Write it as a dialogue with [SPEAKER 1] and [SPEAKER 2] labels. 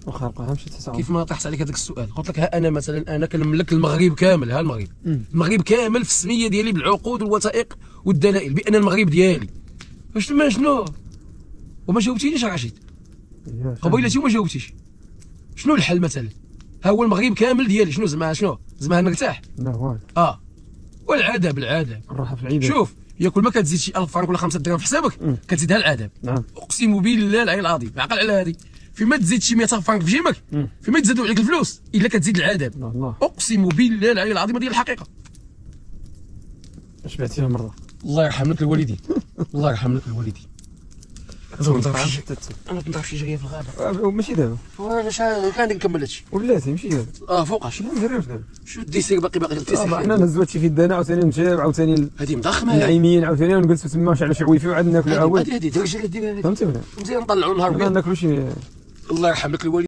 [SPEAKER 1] واخا بقى مشيت 9.
[SPEAKER 2] كيف ما طرحت عليك هذاك السؤال قلت لك ها انا مثلا انا كنملك المغرب كامل، ها المغرب كامل في السميه ديالي بالعقود والوثائق والدلائل بان المغرب ديالي. واش تما شنو؟ وما جاوبتينيش رشيد، قبيلتي وما جاوبتيش. شنو الحل مثلا؟ ها هو المغرب كامل ديالي، شنو زعما نرتاح؟
[SPEAKER 1] لا والو.
[SPEAKER 2] والعذاب
[SPEAKER 1] الراحه في العيد.
[SPEAKER 2] شوف هي كل ما كتزيد شي 1000 فرنك ولا 5 دراهم في حسابك كتزيدها العذاب.
[SPEAKER 1] نعم.
[SPEAKER 2] اقسم بالله العلي العظيم، عقل على هذه. فيما تزيد شي 100 فرنك في جيبك، فيما يتزادوا عليك الفلوس الا كتزيد العذاب.
[SPEAKER 1] الله.
[SPEAKER 2] اقسم بالله العلي العظيم هذه الحقيقه.
[SPEAKER 1] شبعتيها مره.
[SPEAKER 2] الله يرحم لك الوالدين. الله يرحم لك الوالدين. انا كنت شي جايه في الغابه.
[SPEAKER 1] ماشي دابا.
[SPEAKER 2] وانا شحال كان نكمل هادشي.
[SPEAKER 1] ولاتي ماشي دابا.
[SPEAKER 2] فوقاش.
[SPEAKER 1] ما نديروش دابا.
[SPEAKER 2] شو الديسير باقي الديسير.
[SPEAKER 1] حنا نهزو هادشي في يدنا عاوتاني نمشيو عاوتاني
[SPEAKER 2] هذه مضخمه.
[SPEAKER 1] العيمين عاوتاني ونجلسوا تما نشعلوا شي ويفي وعاد ناكلوا عاود.
[SPEAKER 2] هذه دير رجل دير
[SPEAKER 1] فهمتي ولا؟
[SPEAKER 2] مزيان نطلعوا النهار
[SPEAKER 1] ناكلوا شي.
[SPEAKER 2] الله يرحم لك الوالدين.